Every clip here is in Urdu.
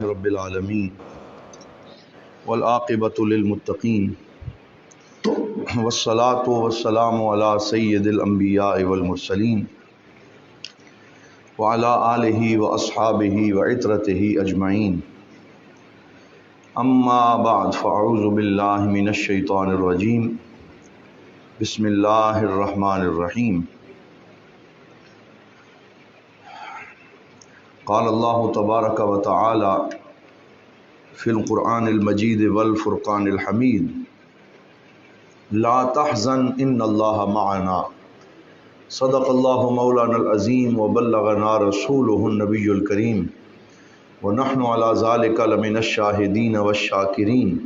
رب العالمین والعاقبۃ للمتقین والصلاۃ والسلام علی سید الانبیاء والمرسلین وعلی آلہ واصحابہ وعترتہ اجمعین اما بعد فاعوذ باللہ من الشیطان الرجیم بسم اللہ الرحمن الرحیم قال اللہ تبارک و تعالی فی القرآن المجید والفرقان الحمید لا تحزن ان اللہ معنا صدق اللہ مولانا العظیم وبلغنا رسولہ النبی الکریم ونحن علی ذلک لمن الشاہدین والشاکرین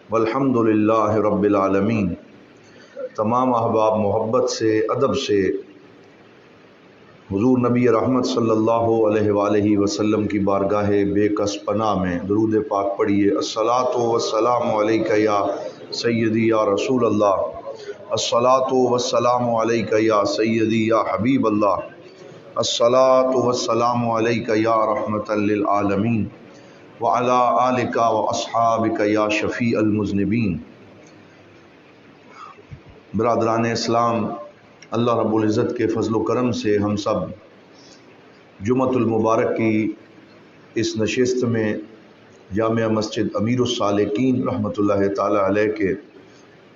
والحمد للہ رب العالمین۔ تمام احباب محبت سے، ادب سے حضور نبی رحمت صلی اللہ علیہ وآلہ وسلم کی بارگاہ بے کس پناہ میں درود پاک پڑھیے۔ الصلاۃ والسلام علیک یا سیدی یا رسول اللہ، الصلاۃ والسلام علیک یا سیدی یا حبیب اللہ، الصلاۃ والسلام علیک یا رحمۃ للعالمین وعلی آلک واصحابک یا شفیع المذنبین۔ برادران اسلام، اللہ رب العزت کے فضل و کرم سے ہم سب جمعۃ المبارک کی اس نشست میں جامعہ مسجد امیر السالکین رحمۃ اللہ تعالی علیہ کے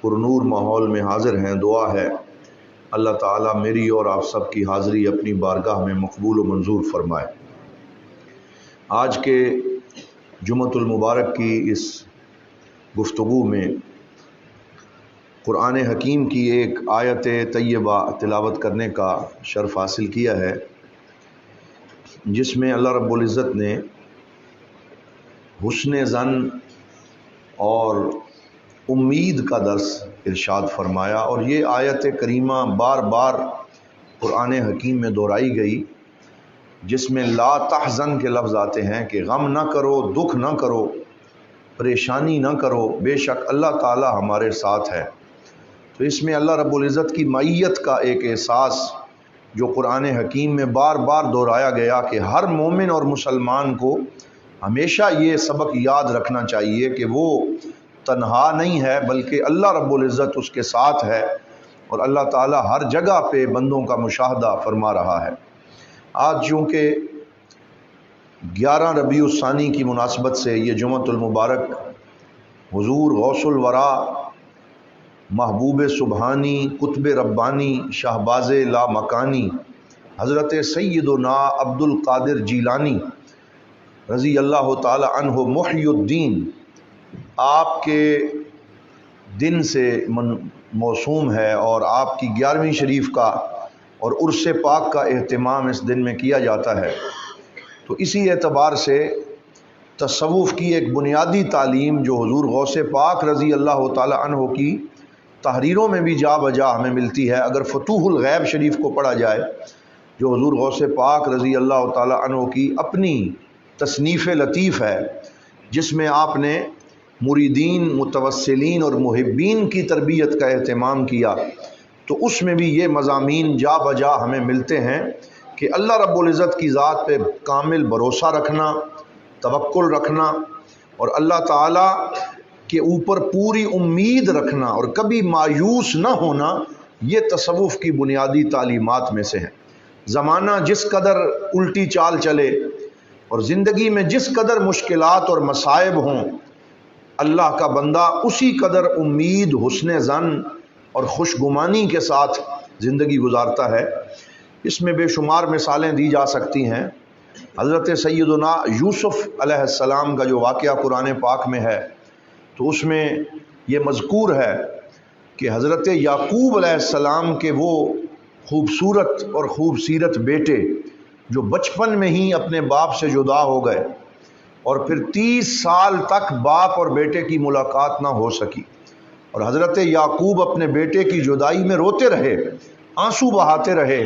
پرنور ماحول میں حاضر ہیں۔ دعا ہے اللہ تعالیٰ میری اور آپ سب کی حاضری اپنی بارگاہ میں مقبول و منظور فرمائے۔ آج کے جمعۃ المبارک کی اس گفتگو میں قرآن حکیم کی ایک آیت طیبہ تلاوت کرنے کا شرف حاصل کیا ہے، جس میں اللہ رب العزت نے حسن ظن اور امید کا درس ارشاد فرمایا، اور یہ آیت کریمہ بار بار قرآن حکیم میں دہرائی گئی، جس میں لا تحزن کے لفظ آتے ہیں کہ غم نہ کرو، دکھ نہ کرو، پریشانی نہ کرو، بے شک اللہ تعالی ہمارے ساتھ ہے۔ تو اس میں اللہ رب العزت کی معیت کا ایک احساس جو قرآن حکیم میں بار بار دہرایا گیا کہ ہر مومن اور مسلمان کو ہمیشہ یہ سبق یاد رکھنا چاہیے کہ وہ تنہا نہیں ہے، بلکہ اللہ رب العزت اس کے ساتھ ہے، اور اللہ تعالی ہر جگہ پہ بندوں کا مشاہدہ فرما رہا ہے۔ آج چونکہ 11 ربیع الثانی کی مناسبت سے یہ جمعۃ المبارک حضور غوث الورا، محبوب سبحانی، قطب ربانی، شہباز لا مکانی حضرت سیدنا عبد القادر جیلانی رضی اللہ تعالی عنہ محی الدین آپ کے دن سے موسوم ہے، اور آپ کی 11ویں شریف کا اور عرس پاک کا اہتمام اس دن میں کیا جاتا ہے۔ تو اسی اعتبار سے تصوف کی ایک بنیادی تعلیم جو حضور غوث پاک رضی اللہ تعالی عنہ کی تحریروں میں بھی جا بجا ہمیں ملتی ہے، اگر فتوح الغیب شریف کو پڑھا جائے جو حضور غوث پاک رضی اللہ تعالی عنہ کی اپنی تصنیف لطیف ہے، جس میں آپ نے مریدین، متوسلین اور محبین کی تربیت کا اہتمام کیا، تو اس میں بھی یہ مضامین جا بجا ہمیں ملتے ہیں کہ اللہ رب العزت کی ذات پہ کامل بھروسہ رکھنا، توکل رکھنا، اور اللہ تعالیٰ کے اوپر پوری امید رکھنا اور کبھی مایوس نہ ہونا، یہ تصوف کی بنیادی تعلیمات میں سے ہیں۔ زمانہ جس قدر الٹی چال چلے اور زندگی میں جس قدر مشکلات اور مصائب ہوں، اللہ کا بندہ اسی قدر امید، حسن ظن اور خوشگمانی کے ساتھ زندگی گزارتا ہے۔ اس میں بے شمار مثالیں دی جا سکتی ہیں۔ حضرت سیدنا یوسف علیہ السلام کا جو واقعہ قرآن پاک میں ہے، تو اس میں یہ مذکور ہے کہ حضرت یعقوب علیہ السلام کے وہ خوبصورت اور خوبصیرت بیٹے جو بچپن میں ہی اپنے باپ سے جدا ہو گئے، اور پھر 30 سال تک باپ اور بیٹے کی ملاقات نہ ہو سکی، اور حضرت یعقوب اپنے بیٹے کی جدائی میں روتے رہے، آنسو بہاتے رہے،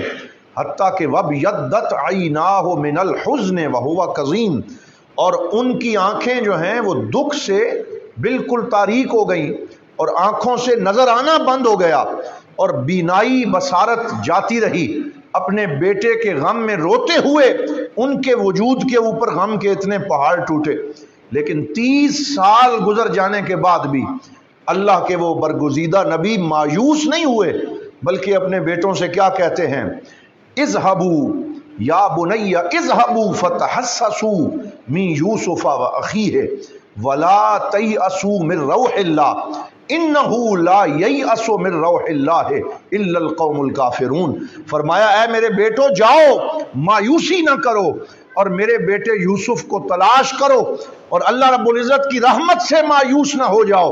حتیٰ کہ وَابْيَضَّتْ عَيْنَاهُ مِنَ الْحُزْنِ وَهُوَ كَظِيمٌ، اور ان کی آنکھیں جو ہیں وہ دکھ سے بالکل تاریک ہو گئیں، اور آنکھوں سے نظر آنا بند ہو گیا، اور بینائی بصارت جاتی رہی۔ اپنے بیٹے کے غم میں روتے ہوئے ان کے وجود کے اوپر غم کے اتنے پہاڑ ٹوٹے، لیکن 30 سال گزر جانے کے بعد بھی اللہ کے وہ برگزیدہ نبی مایوس نہیں ہوئے، بلکہ اپنے بیٹوں سے کیا کہتے ہیں؟ اذهبوا یا بنی اذهبوا فتحسسوا من یوسف واخیہ ولا تیأسوا من روح اللہ انہ لا ییأس من روح اللہ الا القوم الکافرون۔ فرمایا اے میرے بیٹو جاؤ، مایوسی نہ کرو اور میرے بیٹے یوسف کو تلاش کرو، اور اللہ رب العزت کی رحمت سے مایوس نہ ہو جاؤ،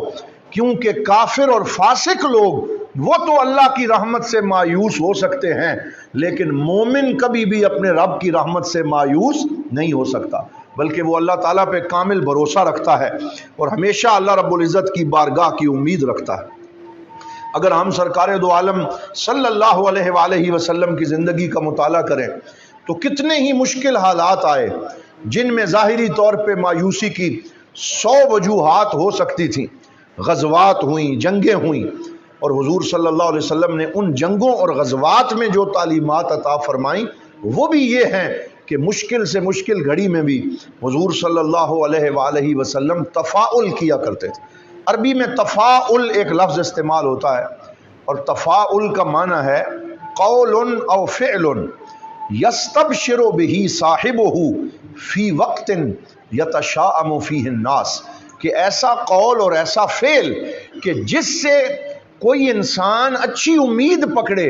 کیونکہ کافر اور فاسق لوگ وہ تو اللہ کی رحمت سے مایوس ہو سکتے ہیں، لیکن مومن کبھی بھی اپنے رب کی رحمت سے مایوس نہیں ہو سکتا، بلکہ وہ اللہ تعالیٰ پہ کامل بھروسہ رکھتا ہے اور ہمیشہ اللہ رب العزت کی بارگاہ کی امید رکھتا ہے۔ اگر ہم سرکار دو عالم صلی اللہ علیہ وآلہ وسلم کی زندگی کا مطالعہ کریں تو کتنے ہی مشکل حالات آئے جن میں ظاہری طور پہ مایوسی کی 100 وجوہات ہو سکتی تھیں، غزوات ہوئیں، جنگیں ہوئیں، اور حضور صلی اللہ علیہ وسلم نے ان جنگوں اور غزوات میں جو تعلیمات عطا فرمائیں وہ بھی یہ ہیں کہ مشکل سے مشکل گھڑی میں بھی حضور صلی اللہ علیہ وآلہ وسلم تفاؤل کیا کرتے تھے۔ عربی میں تفاؤل ایک لفظ استعمال ہوتا ہے، اور تفاؤل کا معنی ہے قول او فعل یستبشر بہ صاحبہ فی وقت یتشاءم فیہ الناس، کہ ایسا قول اور ایسا فعل کہ جس سے کوئی انسان اچھی امید پکڑے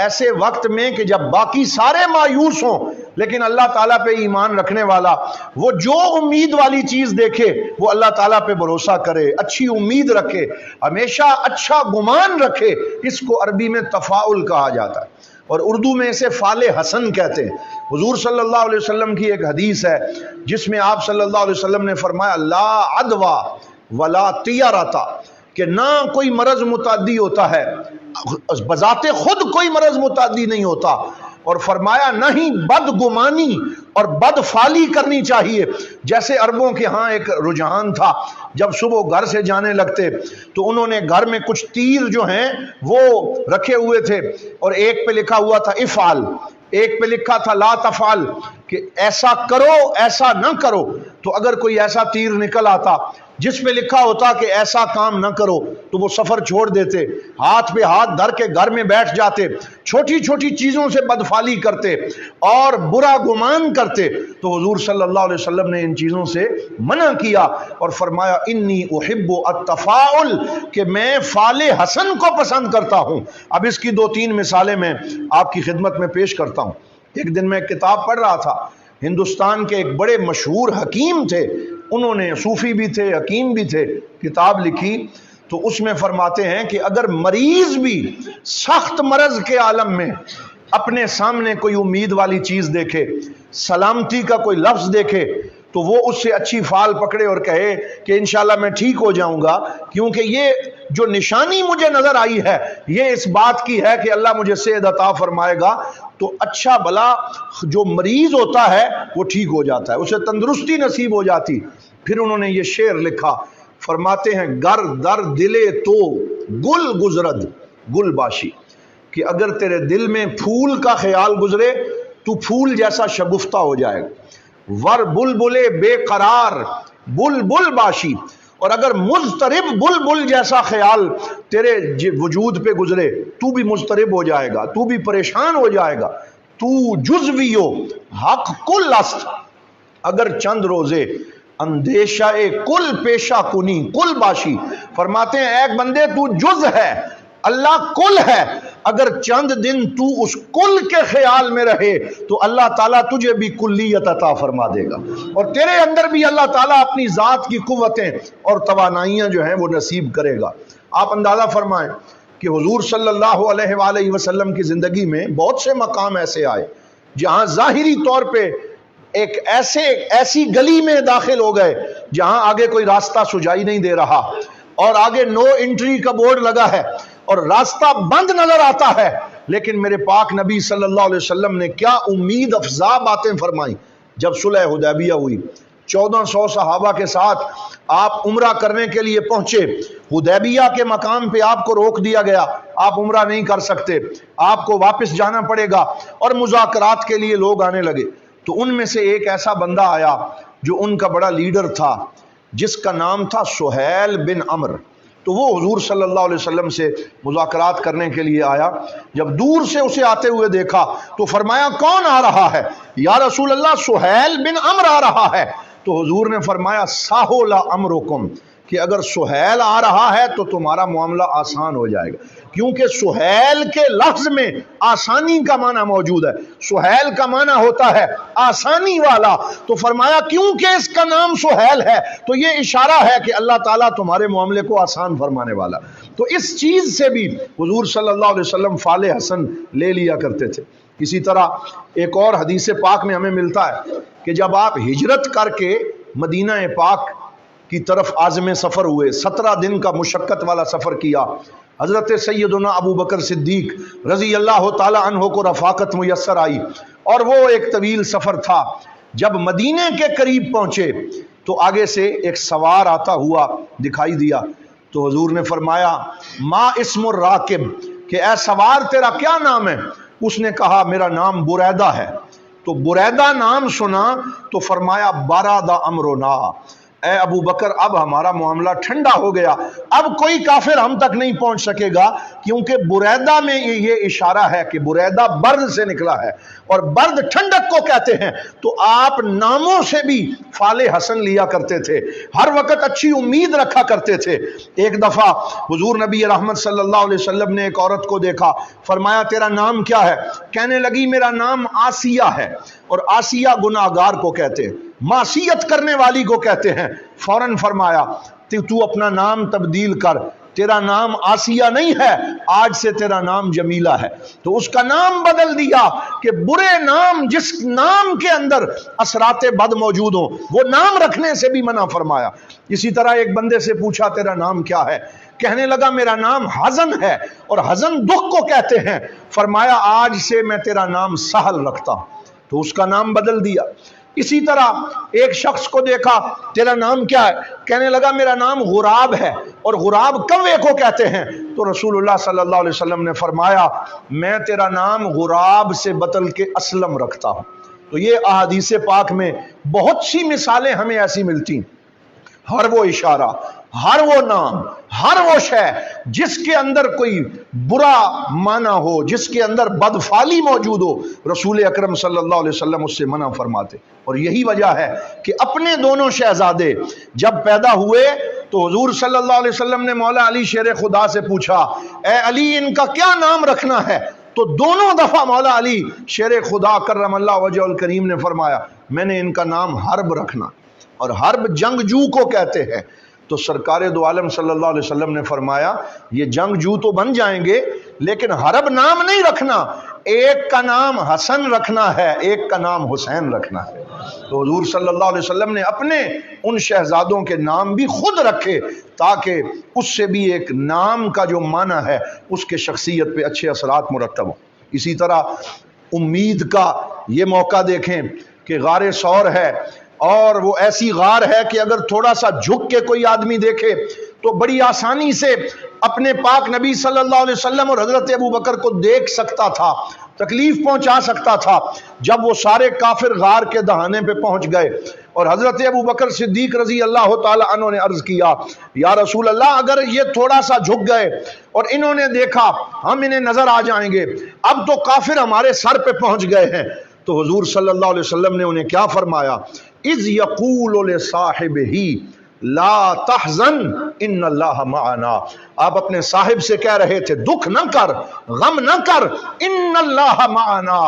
ایسے وقت میں کہ جب باقی سارے مایوس ہوں، لیکن اللہ تعالیٰ پہ ایمان رکھنے والا وہ جو امید والی چیز دیکھے وہ اللہ تعالیٰ پہ بھروسہ کرے، اچھی امید رکھے، ہمیشہ اچھا گمان رکھے، اس کو عربی میں تفاؤل کہا جاتا ہے، اور اردو میں اسے فعل حسن کہتے ہیں۔ حضور صلی اللہ علیہ وسلم کی ایک حدیث ہے جس میں آپ صلی اللہ علیہ وسلم نے فرمایا لا عدوى ولا طیرۃ، کہ نہ کوئی مرض متعدی ہوتا ہے، بذات خود کوئی مرض متعدی نہیں ہوتا، اور فرمایا نہ ہی بدگمانی اور بدفعلی کرنی چاہیے۔ جیسے عربوں کے ہاں ایک رجحان تھا، جب صبح گھر سے جانے لگتے تو انہوں نے گھر میں کچھ تیر جو ہیں وہ رکھے ہوئے تھے، اور ایک پہ لکھا ہوا تھا افعل، ایک پہ لکھا تھا لا تفعل، کہ ایسا کرو ایسا نہ کرو۔ تو اگر کوئی ایسا تیر نکل آتا جس پہ لکھا ہوتا کہ ایسا کام نہ کرو تو وہ سفر چھوڑ دیتے، ہاتھ پہ ہاتھ دھر کے گھر میں بیٹھ جاتے، چھوٹی چھوٹی چیزوں سے بدفعلی کرتے اور برا گمان کرتے۔ تو حضور صلی اللہ علیہ وسلم نے ان چیزوں سے منع کیا اور فرمایا انی احب التفاؤل، کہ میں فعل حسن کو پسند کرتا ہوں۔ اب اس کی 2-3 مثالیں میں آپ کی خدمت میں پیش کرتا ہوں۔ ایک دن میں کتاب پڑھ رہا تھا، ہندوستان کے ایک بڑے مشہور حکیم تھے، انہوں نے صوفی بھی تھے حکیم بھی تھے، کتاب لکھی، تو اس میں فرماتے ہیں کہ اگر مریض بھی سخت مرض کے عالم میں اپنے سامنے کوئی امید والی چیز دیکھے، سلامتی کا کوئی لفظ دیکھے، تو وہ اس سے اچھی فال پکڑے اور کہے کہ انشاءاللہ میں ٹھیک ہو جاؤں گا، کیونکہ یہ جو نشانی مجھے نظر آئی ہے یہ اس بات کی ہے کہ اللہ مجھے صحت عطا فرمائے گا۔ تو اچھا بھلا جو مریض ہوتا ہے وہ ٹھیک ہو جاتا ہے، اسے تندرستی نصیب ہو جاتی۔ پھر انہوں نے یہ شعر لکھا، فرماتے ہیں گر در دلے تو گل گزرد گل باشی، کہ اگر تیرے دل میں پھول کا خیال گزرے تو پھول جیسا شگفتہ ہو جائے گا، ور بلبلے بے قرار بلبل باشی، اور اگر مضطرب بلبل جیسا خیال تیرے وجود پہ گزرے تو بھی مضطرب ہو جائے گا، تو بھی پریشان ہو جائے گا۔ تو جزویو حق کل است، اگر چند روزے اندیشہ کل پیشہ کنی کل باشی، فرماتے ہیں ایک بندے تو جز ہے، اللہ کل ہے، اگر چند دن تو اس کل کے خیال میں رہے تو اللہ تعالیٰ تجھے بھی کلیت عطا فرما دے گا، اور تیرے اندر بھی اللہ تعالیٰ اپنی ذات کی قوتیں اور توانائیاں جو ہیں وہ نصیب کرے گا۔ آپ اندازہ فرمائیں کہ حضور صلی اللہ علیہ وآلہ وسلم کی زندگی میں بہت سے مقام ایسے آئے جہاں ظاہری طور پہ ایک ایسی گلی میں داخل ہو گئے جہاں آگے کوئی راستہ سجائی نہیں دے رہا، اور آگے نو انٹری کا بورڈ لگا ہے اور راستہ بند نظر آتا ہے، لیکن میرے پاک نبی صلی اللہ علیہ وسلم نے کیا امید افزا باتیں فرمائیں۔ جب صلح حدیبیہ ہوئی، 1400 صحابہ کے ساتھ آپ عمرہ کرنے کے لیے پہنچے، حدیبیہ کے مقام پہ آپ کو روک دیا گیا، آپ عمرہ نہیں کر سکتے، آپ کو واپس جانا پڑے گا، اور مذاکرات کے لیے لوگ آنے لگے۔ تو ان میں سے ایک ایسا بندہ آیا جو ان کا بڑا لیڈر تھا، جس کا نام تھا سہیل بن عمرو۔ تو وہ حضور صلی اللہ علیہ وسلم سے مذاکرات کرنے کے لیے آیا۔ جب دور سے اسے آتے ہوئے دیکھا تو فرمایا کون آ رہا ہے؟ یا رسول اللہ سہیل بن عمرو آ رہا ہے۔ تو حضور نے فرمایا سہل امرکم، کہ اگر سہیل آ رہا ہے تو تمہارا معاملہ آسان ہو جائے گا، کیونکہ سہیل کے لفظ میں آسانی کا معنی موجود ہے۔ سہیل کا معنی ہوتا ہے آسانی والا، تو فرمایا کیونکہ اس کا نام سہیل ہے تو یہ اشارہ ہے کہ اللہ تعالیٰ تمہارے معاملے کو آسان فرمانے والا۔ تو اس چیز سے بھی حضور صلی اللہ علیہ وسلم فال حسن لے لیا کرتے تھے۔ اسی طرح ایک اور حدیث پاک میں ہمیں ملتا ہے کہ جب آپ ہجرت کر کے مدینہ پاک کی طرف عازم سفر ہوئے، 17 دن کا مشقت والا سفر کیا، حضرت سیدنا ابو بکر صدیق رضی اللہ تعالی عنہ کو رفاقت میسر آئی، اور وہ ایک طویل سفر تھا۔ جب مدینے کے قریب پہنچے تو آگے سے ایک سوار آتا ہوا دکھائی دیا، تو حضور نے فرمایا ما اسم الراکب، کہ اے سوار تیرا کیا نام ہے؟ اس نے کہا میرا نام بریدہ ہے۔ تو بریدہ نام سنا تو فرمایا بارادہ امرنا، اے ابو بکر اب ہمارا معاملہ ٹھنڈا ہو گیا، اب کوئی کافر ہم تک نہیں پہنچ سکے گا، کیونکہ بریدہ میں یہ اشارہ ہے کہ بریدہ برد سے نکلا ہے، اور برد ٹھنڈک کو کہتے ہیں۔ تو آپ ناموں سے بھی فال حسن لیا کرتے تھے، ہر وقت اچھی امید رکھا کرتے تھے۔ ایک دفعہ حضور نبی رحمت صلی اللہ علیہ وسلم نے ایک عورت کو دیکھا، فرمایا تیرا نام کیا ہے؟ کہنے لگی میرا نام آسیہ ہے، اور آسیہ گناہگار کو کہتے ہیں، معصیت کرنے والی کو کہتے ہیں۔ فوراً فرمایا تو اپنا نام تبدیل کر، تیرا نام آسیہ نہیں ہے، آج سے تیرا نام جمیلہ ہے۔ تو اس کا نام بدل دیا کہ برے نام، جس نام کے اندر اثرات بد موجود ہوں، وہ نام رکھنے سے بھی منع فرمایا۔ اسی طرح ایک بندے سے پوچھا تیرا نام کیا ہے؟ کہنے لگا میرا نام حزن ہے، اور حزن دکھ کو کہتے ہیں۔ فرمایا آج سے میں تیرا نام سہل رکھتا ہوں، تو اس کا نام بدل دیا۔ اسی طرح ایک شخص کو دیکھا، تیرا نام کیا ہے؟ کہنے لگا میرا نام غراب ہے، اور غراب کوے کو کہتے ہیں۔ تو رسول اللہ صلی اللہ علیہ وسلم نے فرمایا میں تیرا نام غراب سے بدل کے اسلم رکھتا ہوں۔ تو یہ احادیث پاک میں بہت سی مثالیں ہمیں ایسی ملتی ہیں۔ ہر وہ اشارہ، ہر وہ نام، ہر وہ شے جس کے اندر کوئی برا معنی ہو، جس کے اندر بدفعلی موجود ہو، رسول اکرم صلی اللہ علیہ وسلم اس سے منع فرماتے۔ اور یہی وجہ ہے کہ اپنے دونوں شہزادے جب پیدا ہوئے تو حضور صلی اللہ علیہ وسلم نے مولا علی شیر خدا سے پوچھا اے علی ان کا کیا نام رکھنا ہے؟ تو دونوں دفعہ مولا علی شیر خدا کرم اللہ وجہ الکریم نے فرمایا میں نے ان کا نام حرب رکھنا، اور حرب جنگجو کو کہتے ہیں۔ تو سرکار دو عالم صلی اللہ علیہ وسلم نے فرمایا یہ جنگجو تو بن جائیں گے لیکن حرب نام نہیں رکھنا، ایک کا نام حسن رکھنا ہے، ایک کا نام حسین رکھنا ہے۔ تو حضور صلی اللہ علیہ وسلم نے اپنے ان شہزادوں کے نام بھی خود رکھے تاکہ اس سے بھی ایک نام کا جو معنی ہے اس کے شخصیت پہ اچھے اثرات مرتب ہوں۔ اسی طرح امید کا یہ موقع دیکھیں کہ غار ثور ہے، اور وہ ایسی غار ہے کہ اگر تھوڑا سا جھک کے کوئی آدمی دیکھے تو بڑی آسانی سے اپنے پاک نبی صلی اللہ علیہ وسلم اور حضرت ابو بکر کو دیکھ سکتا تھا، تکلیف پہنچا سکتا تھا۔ جب وہ سارے کافر غار کے دہانے پہ پہنچ گئے اور حضرت ابو بکر صدیق رضی اللہ تعالی عنہ نے عرض کیا یا رسول اللہ اگر یہ تھوڑا سا جھک گئے اور انہوں نے دیکھا ہم انہیں نظر آ جائیں گے، اب تو کافر ہمارے سر پہ پہنچ گئے ہیں۔ تو حضور صلی اللہ علیہ وسلم نے انہیں کیا فرمایا؟ اذ یقول لصاحبہ لا تحزن ان اللہ معنا، آپ اپنے صاحب سے کہہ رہے تھے دکھ نہ کر، غم نہ کر، ان اللہ معنا،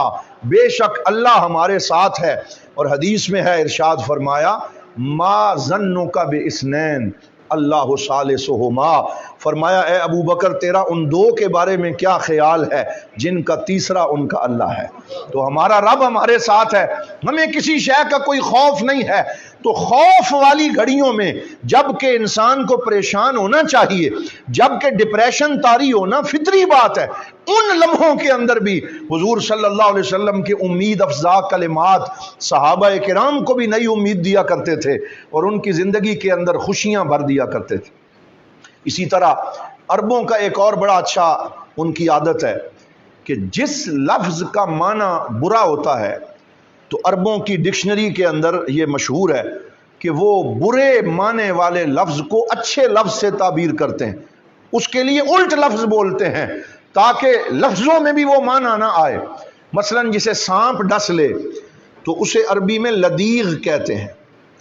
بے شک اللہ ہمارے ساتھ ہے۔ اور حدیث میں ہے ارشاد فرمایا ما ظنک باثنین اللہ ثالثہما، فرمایا اے ابو بکر تیرا ان دو کے بارے میں کیا خیال ہے جن کا تیسرا ان کا اللہ ہے۔ تو ہمارا رب ہمارے ساتھ ہے، ہمیں کسی شے کا کوئی خوف نہیں ہے۔ تو خوف والی گھڑیوں میں جب کہ انسان کو پریشان ہونا چاہیے، جب کہ ڈپریشن طاری ہونا فطری بات ہے، ان لمحوں کے اندر بھی حضور صلی اللہ علیہ وسلم کے امید افزا کلمات صحابہ کرام کو بھی نئی امید دیا کرتے تھے اور ان کی زندگی کے اندر خوشیاں بھر دیا کرتے تھے۔ اسی طرح عربوں کا ایک اور بڑا اچھا ان کی عادت ہے کہ جس لفظ کا معنی برا ہوتا ہے تو عربوں کی ڈکشنری کے اندر یہ مشہور ہے کہ وہ برے معنی والے لفظ کو اچھے لفظ سے تعبیر کرتے ہیں، اس کے لیے الٹ لفظ بولتے ہیں تاکہ لفظوں میں بھی وہ معنی نہ آئے۔ مثلا جسے سانپ ڈس لے تو اسے عربی میں لدیغ کہتے ہیں،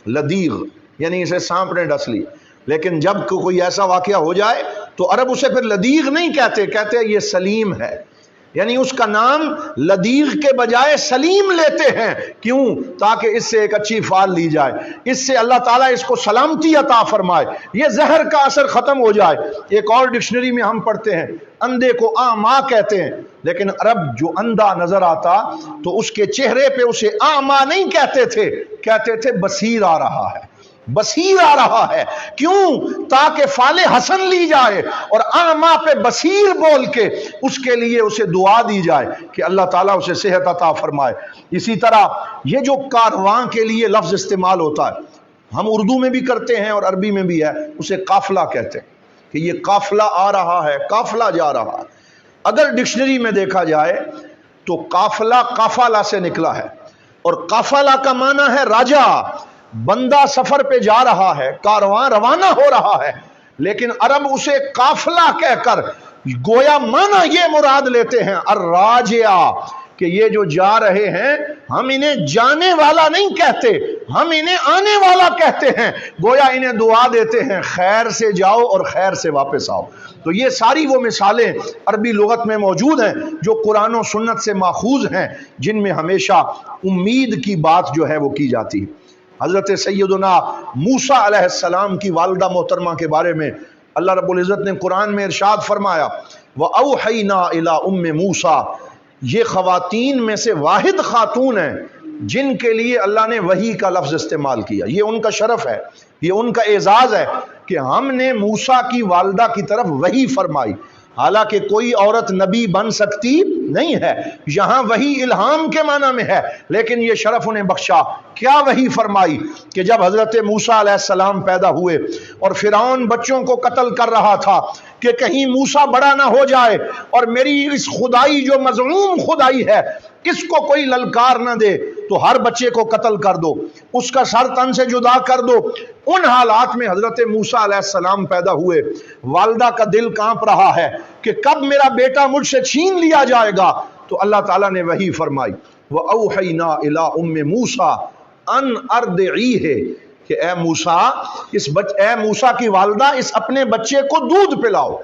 لدیغ یعنی اسے سانپ نے ڈس لی، لیکن جب کوئی ایسا واقعہ ہو جائے تو عرب اسے پھر لدیغ نہیں کہتے، کہتے ہیں یہ سلیم ہے، یعنی اس کا نام لدیغ کے بجائے سلیم لیتے ہیں۔ کیوں؟ تاکہ اس سے ایک اچھی فعال لی جائے، اس سے اللہ تعالیٰ اس کو سلامتی عطا فرمائے، یہ زہر کا اثر ختم ہو جائے۔ ایک اور ڈکشنری میں ہم پڑھتے ہیں اندھے کو آما کہتے ہیں، لیکن عرب جو اندھا نظر آتا تو اس کے چہرے پہ اسے آما نہیں کہتے تھے، کہتے تھے بصیر آ رہا ہے، بصیر آ رہا ہے۔ کیوں؟ تاکہ فعل حسن لی جائے اور آما پہ بصیر بول کے اس کے لیے اسے دعا دی جائے کہ اللہ تعالیٰ اسے صحت عطا فرمائے۔ اسی طرح یہ جو کارواں کے لیے لفظ استعمال ہوتا ہے، ہم اردو میں بھی کرتے ہیں اور عربی میں بھی ہے، اسے قافلہ کہتے ہیں کہ یہ قافلہ آ رہا ہے، قافلہ جا رہا ہے۔ اگر ڈکشنری میں دیکھا جائے تو قافلہ قافلہ سے نکلا ہے، اور قافلہ کا معنی ہے راجہ، بندہ سفر پہ جا رہا ہے، کارواں روانہ ہو رہا ہے، لیکن عرب اسے قافلہ کہہ کر گویا معنی یہ مراد لیتے ہیں الراجع، کہ یہ جو جا رہے ہیں ہم انہیں جانے والا نہیں کہتے، ہم انہیں آنے والا کہتے ہیں، گویا انہیں دعا دیتے ہیں خیر سے جاؤ اور خیر سے واپس آؤ۔ تو یہ ساری وہ مثالیں عربی لغت میں موجود ہیں جو قرآن و سنت سے ماخوذ ہیں، جن میں ہمیشہ امید کی بات جو ہے وہ کی جاتی ہے۔ حضرت سیدنا موسیٰ علیہ السلام کی والدہ محترمہ کے بارے میں اللہ رب العزت نے قرآن میں ارشاد فرمایا وَأَوْحَيْنَا إِلَىٰ أُمِّ مُوسَىٰ، یہ خواتین میں سے واحد خاتون ہیں جن کے لیے اللہ نے وحی کا لفظ استعمال کیا۔ یہ ان کا شرف ہے، یہ ان کا اعزاز ہے کہ ہم نے موسیٰ کی والدہ کی طرف وحی فرمائی۔ حالانکہ کوئی عورت نبی بن سکتی نہیں ہے، یہاں وحی الہام کے معنی میں ہے، لیکن یہ شرف انہیں بخشا۔ کیا وحی فرمائی؟ کہ جب حضرت موسیٰ علیہ السلام پیدا ہوئے اور فرعون بچوں کو قتل کر رہا تھا کہ کہیں موسیٰ بڑا نہ ہو جائے اور میری اس خدائی جو مزعوم خدائی ہے اس کو کوئی للکار نہ دے، تو ہر بچے کو قتل کر دو، اس کا سر تن سے جدا کر دو۔ ان حالات میں حضرت موسیٰ علیہ السلام پیدا ہوئے، والدہ کا دل کانپ رہا ہے کہ کب میرا بیٹا مجھ سے چھین لیا جائے گا، تو اللہ تعالیٰ نے وحی فرمائی وَأَوْحَيْنَا إِلَىٰ أُمِّ مُوسَىٰ أَنْ أَرْضِعِيهِ، کہ اے موسیٰ کی والدہ اس اپنے بچے کو دودھ پلاؤ،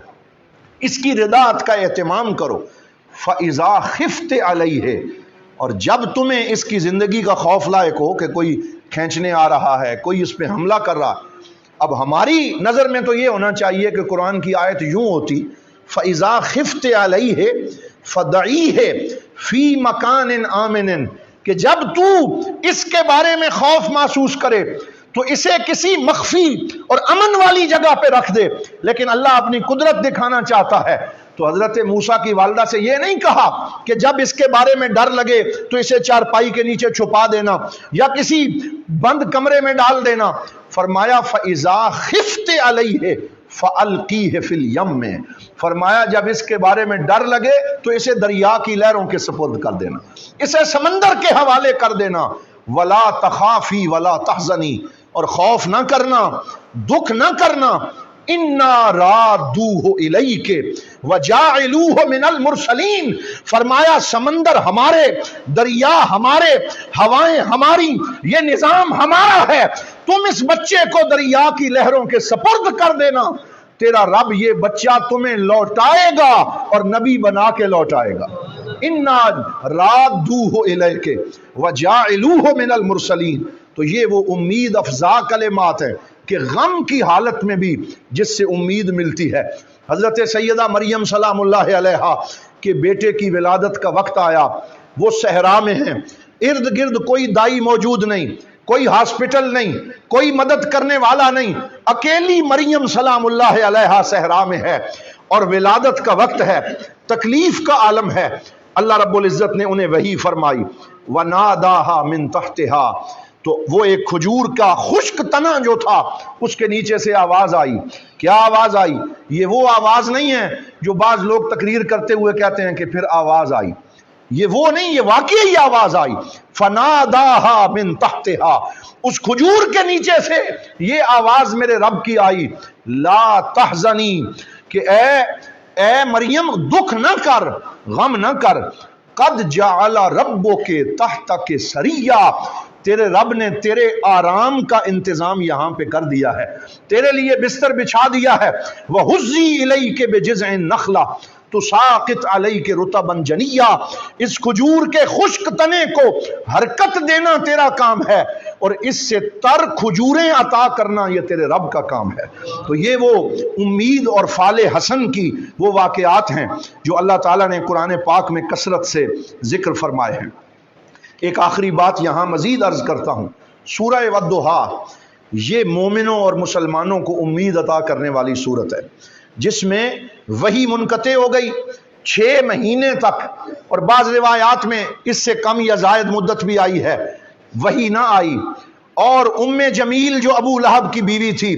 اس کی رضاعت کا اہتمام کرو۔ فَإِذَا خِفْتِ عَلَيْهِ، اور جب تمہیں اس کی زندگی کا خوف لاحق ہو کہ کوئی کھینچنے آ رہا ہے، کوئی اس پہ حملہ کر رہا ہے۔ اب ہماری نظر میں تو یہ ہونا چاہیے کہ قرآن کی آیت یوں ہوتی فَإِذَا خِفْتِ عَلَيْهِ فَدَعِيهِ فِي مَكَانٍ آمِنٍ، کہ جب تو اس کے بارے میں خوف محسوس کرے تو اسے کسی مخفی اور امن والی جگہ پہ رکھ دے۔ لیکن اللہ اپنی قدرت دکھانا چاہتا ہے، تو حضرت موسیٰ کی والدہ سے یہ نہیں کہا کہ جب اس کے بارے میں ڈر لگے تو اسے چارپائی کے نیچے چھپا دینا یا کسی بند کمرے میں ڈال دینا۔ فرمایا فَإِذَا خِفْتِ عَلَيْهِ فَأَلْقِيهِ فِي الْيَمِّ، فرمایا جب اس کے بارے میں ڈر لگے تو اسے دریا کی لہروں کے سپرد کر دینا، اسے سمندر کے حوالے کر دینا۔ وَلَا تَخَافِي وَلَا تَحْزَنِي، اور خوف نہ کرنا، دکھ نہ کرنا۔ اِنَّا رَادُّوهُ إِلَيْكَ وَجَاعِلُوهُ مِنَ الْمُرْسَلِينَ، فرمایا سمندر ہمارے، دریا ہمارے، ہوائیں ہماری، یہ نظام ہمارا ہے، تم اس بچے کو دریا کی لہروں کے سپرد کر دینا، تیرا رب یہ بچہ تمہیں لوٹائے گا اور نبی بنا کے لوٹائے گا۔ اِنَّا رَادُّوهُ إِلَيْكَ وَجَاعِلُوهُ مِنَ الْمُرْسَلِينَ، تو یہ وہ امید افزا کلمات ہیں کہ غم کی حالت میں بھی جس سے امید ملتی ہے۔ حضرت سیدہ مریم سلام اللہ علیہا کے بیٹے کی ولادت کا وقت آیا، وہ صحرا میں ہیں، ارد گرد کوئی دائی موجود نہیں، کوئی ہاسپٹل نہیں، کوئی مدد کرنے والا نہیں، اکیلی مریم سلام اللہ علیہا صحرا میں ہے اور ولادت کا وقت ہے، تکلیف کا عالم ہے۔ اللہ رب العزت نے انہیں وحی فرمائی وَنَادَاهَا مِن تَحْتِهَا، تو وہ ایک کھجور کا خشک تنا جو تھا اس کے نیچے سے آواز آئی۔ کیا آواز آئی؟ یہ وہ آواز نہیں ہے جو بعض لوگ تقریر کرتے ہوئے کہتے ہیں کہ پھر آواز آئی۔ یہ وہ نہیں، یہ واقعی آواز آئی، فناداہا من تحتہا، اس کھجور کے نیچے سے یہ آواز میرے رب کی آئی، لا تحزنی، کہ اے مریم دکھ نہ کر، غم نہ کر، قد جعل ربک تحتک سریا، تیرے رب نے تیرے آرام کا انتظام یہاں پہ کر دیا ہے، تیرے لیے بستر بچھا دیا ہے، وَحُزِّی إِلَيْكَ بِجِذْعِ النَّخْلَةِ تُسَاقِطْ عَلَيْكَ رُطَبًا جَنِيًّا، اس کھجور کے خشک تنے کو حرکت دینا تیرا کام ہے، اور اس سے تر کھجوریں عطا کرنا یہ تیرے رب کا کام ہے۔ تو یہ وہ امید اور فال حسن کی وہ واقعات ہیں جو اللہ تعالیٰ نے قرآن پاک میں کثرت سے ذکر فرمائے ہیں۔ ایک آخری بات یہاں مزید عرض کرتا ہوں، سورہ والضحیٰ یہ مومنوں اور مسلمانوں کو امید عطا کرنے والی صورت ہے، جس میں وحی منقطع ہو گئی 6 مہینے تک، اور بعض روایات میں اس سے کم یا زائد مدت بھی آئی ہے، وحی نہ آئی، اور ام جمیل جو ابو لہب کی بیوی تھی،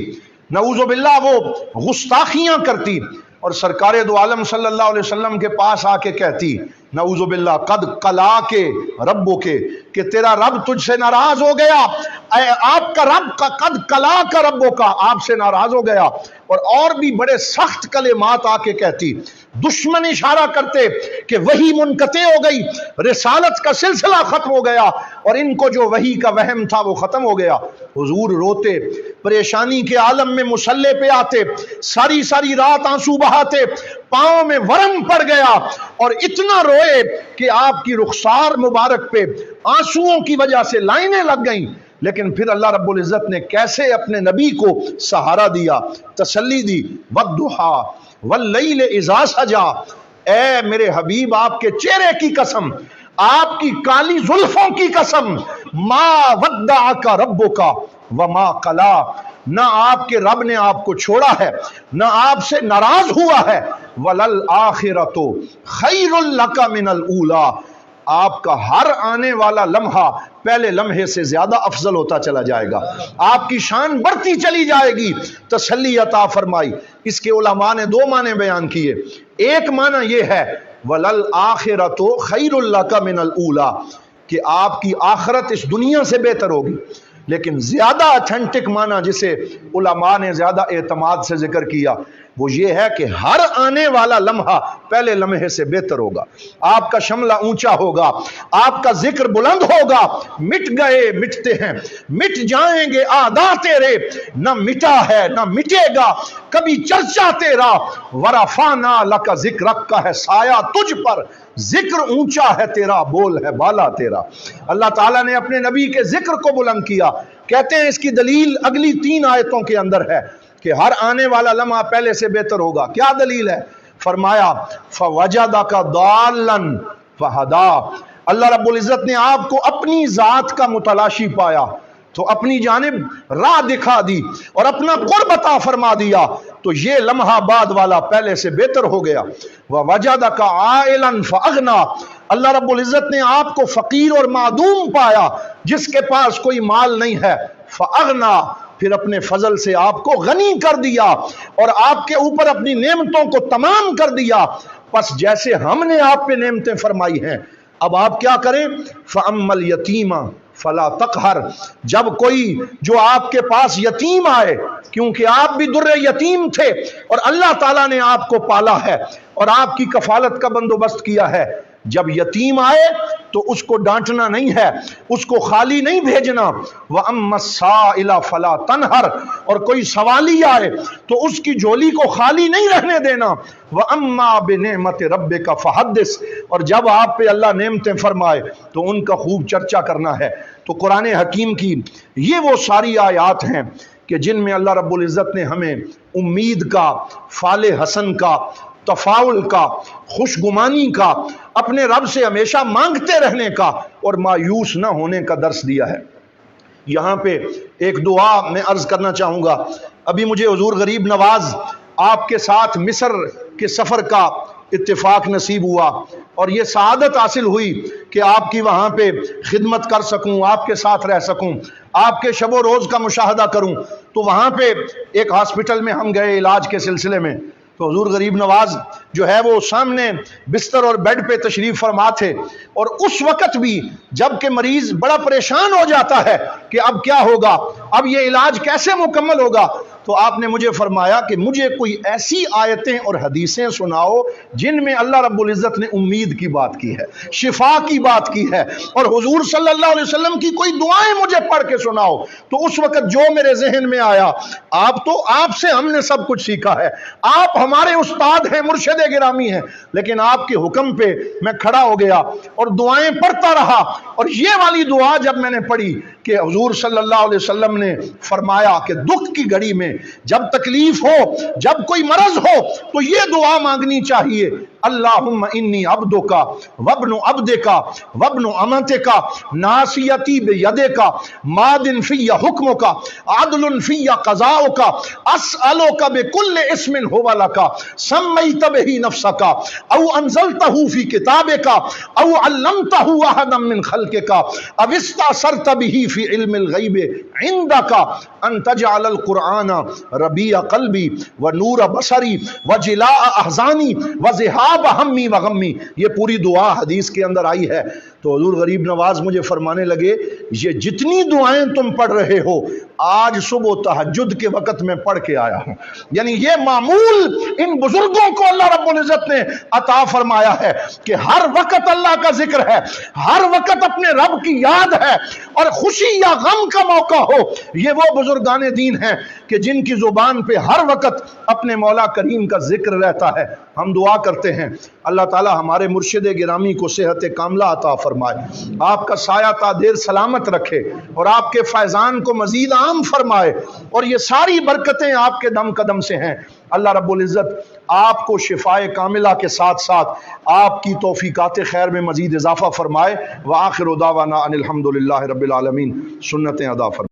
نعوذ باللہ وہ گستاخیاں کرتی، اور سرکار دو عالم صلی اللہ علیہ وسلم کے پاس آ کے کہتی نعوذ باللہ قد قلا کے ربو کے، کہ تیرا رب تجھ سے ناراض ہو گیا، آپ کا رب کا قد قلا کا ربو کا، آپ سے ناراض ہو گیا، اور بھی بڑے سخت کلمات آ کے کہتی۔ دشمن اشارہ کرتے کہ وحی منقطع ہو گئی، رسالت کا سلسلہ ختم ہو گیا، اور ان کو جو وحی کا وہم تھا وہ ختم ہو گیا۔ حضور روتے، پریشانی کے عالم میں مصلے پہ آتے، ساری ساری رات آنسو بہاتے، پاؤں میں ورم پڑ گیا، اور اتنا روئے کہ آپ کی رخسار مبارک پہ آنسوؤں کی وجہ سے لائنیں لگ گئیں۔ لیکن پھر اللہ رب العزت نے کیسے اپنے نبی کو سہارا دیا، تسلی دی، والضحیٰ واللیل اذا سجا، اے میرے حبیب آپ کے چہرے کی قسم، آپ کی کالی زلفوں کی قسم، ما ودعک ربک وما قلا، نہ آپ کے رب نے آپ کو چھوڑا ہے، نہ آپ سے ناراض ہوا ہے، وللآخرۃ خیر لک من الاولی، آپ کا ہر آنے والا لمحہ پہلے لمحے سے زیادہ افضل ہوتا چلا جائے گا، آپ کی شان بڑھتی چلی جائے گی، تسلی عطا فرمائی۔ اس کے علماء نے 2 معنی بیان کیے، ایک معنی یہ ہے وَلَلْآخِرَةُ خَيْرٌ لَكَ مِنَ الْأُولَى، کہ آپ کی آخرت اس دنیا سے بہتر ہوگی، لیکن زیادہ اتھینٹک معنی جسے علماء نے زیادہ اعتماد سے ذکر کیا وہ یہ ہے کہ ہر آنے والا لمحہ پہلے لمحے سے بہتر ہوگا، آپ کا شملہ اونچا ہوگا، آپ کا ذکر بلند ہوگا، مٹ گئے مٹتے ہیں، مٹ جائیں گے اعداء تیرے، نہ مٹا ہے نہ مٹے گا کبھی چرچا تیرا، ورفعنا لک ذکرک کا ہے سایہ تجھ پر، ذکر اونچا ہے تیرا، بول ہے بالا تیرا۔ اللہ تعالیٰ نے اپنے نبی کے ذکر کو بلند کیا، کہتے ہیں اس کی دلیل اگلی 3 آیتوں کے اندر ہے کہ ہر آنے والا لمحہ پہلے سے بہتر ہوگا۔ کیا دلیل ہے؟ فرمایا فَوَجَدَكَ ضَالًّا فَهَدَىٰ، اللہ رب العزت نے آپ کو اپنی ذات کا متلاشی پایا تو اپنی جانب راہ دکھا دی اور اپنا قرب عطا فرما دیا، تو یہ لمحہ بعد والا پہلے سے بہتر ہو گیا۔ وَوَجَدَكَ عَائِلًا فَأَغْنَىٰ، اللہ رب العزت نے آپ کو فقیر اور معدوم پایا، جس کے پاس کوئی مال نہیں ہے، فَأَغْنَىٰ، پھر اپنے فضل سے آپ کو غنی کر دیا اور آپ کے اوپر اپنی نعمتوں کو تمام کر دیا۔ پس جیسے ہم نے آپ پہ نعمتیں فرمائی ہیں، اب آپ کیا کریں؟ فَأَمَّا الْيَتِيمَ فَلَا تَقْهَرْ، جب کوئی جو آپ کے پاس یتیم آئے، کیونکہ آپ بھی در یتیم تھے اور اللہ تعالیٰ نے آپ کو پالا ہے اور آپ کی کفالت کا بندوبست کیا ہے، جب یتیم آئے تو اس کو ڈانٹنا نہیں ہے، اس کو خالی نہیں بھیجنا۔ وَأَمَّا السَّائِلَ فَلَا تَنْهَرْ، اور کوئی سوالی آئے تو اس کی جھولی کو خالی نہیں رہنے دینا۔ وَأَمَّا بِنِعْمَةِ رَبِّكَ فَحَدِّثْ، اور جب آپ پہ اللہ نعمتیں فرمائے تو ان کا خوب چرچا کرنا ہے۔ تو قرآن حکیم کی یہ وہ ساری آیات ہیں کہ جن میں اللہ رب العزت نے ہمیں امید کا، فال حسن کا، تفاؤل کا، خوشگمانی کا، اپنے رب سے ہمیشہ مانگتے رہنے کا اور مایوس نہ ہونے کا درس دیا ہے۔ یہاں پہ ایک دعا میں عرض کرنا چاہوں گا۔ ابھی مجھے حضور غریب نواز آپ کے ساتھ مصر کے سفر کا اتفاق نصیب ہوا اور یہ سعادت حاصل ہوئی کہ آپ کی وہاں پہ خدمت کر سکوں، آپ کے ساتھ رہ سکوں، آپ کے شب و روز کا مشاہدہ کروں۔ تو وہاں پہ ایک ہاسپٹل میں ہم گئے علاج کے سلسلے میں، تو حضور غریب نواز جو ہے وہ سامنے بستر اور بیڈ پہ تشریف فرما تھے، اور اس وقت بھی جب کہ مریض بڑا پریشان ہو جاتا ہے کہ اب کیا ہوگا، اب یہ علاج کیسے مکمل ہوگا، تو آپ نے مجھے فرمایا کہ مجھے کوئی ایسی آیتیں اور حدیثیں سناؤ جن میں اللہ رب العزت نے امید کی بات کی ہے، شفا کی بات کی ہے، اور حضور صلی اللہ علیہ وسلم کی کوئی دعائیں مجھے پڑھ کے سناؤ۔ تو اس وقت جو میرے ذہن میں آیا، آپ سے ہم نے سب کچھ سیکھا ہے، آپ ہمارے استاد ہیں، مرشد گرامی ہیں، لیکن آپ کے حکم پہ میں کھڑا ہو گیا اور دعائیں پڑھتا رہا، اور یہ والی دعا جب میں نے پڑھی کہ حضور صلی اللہ علیہ وسلم نے فرمایا کہ دکھ کی گھڑی میں جب تکلیف ہو، جب کوئی مرض ہو، تو یہ دعا مانگنی چاہیے، اللہم انی عبدک وابن عبدک وابن امتک ناصیتی بیدک ماض فی حکمک عدل فی قضاؤک اسألک بکل اسم هو لک سمیت بہ نفسک او انزلتہ فی کتابک او علمتہ احدا من خلقک او استأثرت بہ فی علم الغیب عندک ان تجعل القرآن ربیع قلبی ونور بصری وجلاء احزانی وذہاب ہمی وغمی۔ یہ پوری دعا حدیث کے اندر آئی ہے۔ تو حضور غریب نواز مجھے فرمانے لگے، یہ جتنی دعائیں تم پڑھ رہے ہو آج صبح تہجد کے وقت میں پڑھ کے آیا ہوں۔ یعنی یہ معمول ان بزرگوں کو اللہ رب العزت نے عطا فرمایا ہے کہ ہر وقت اللہ کا ذکر ہے، ہر وقت اپنے رب کی یاد ہے، اور خوشی یا غم کا موقع ہو، یہ وہ بزرگان دین ہیں کہ جن کی زبان پہ ہر وقت اپنے مولا کریم کا ذکر رہتا ہے۔ ہم دعا کرتے ہیں اللہ تعالی ہمارے مرشد گرامی کو صحت کاملہ عطا فرمائے، آپ کا سایہ تا دیر سلامت رکھے، اور آپ کے فیضان کو مزید عام فرمائے، اور یہ ساری برکتیں آپ کے دم قدم سے ہیں۔ اللہ رب العزت آپ کو شفائے کاملہ کے ساتھ ساتھ آپ کی توفیقات خیر میں مزید اضافہ فرمائے۔ وآخر دعوانا ان الحمدللہ رب العالمین۔ سنتیں ادا فرمائے۔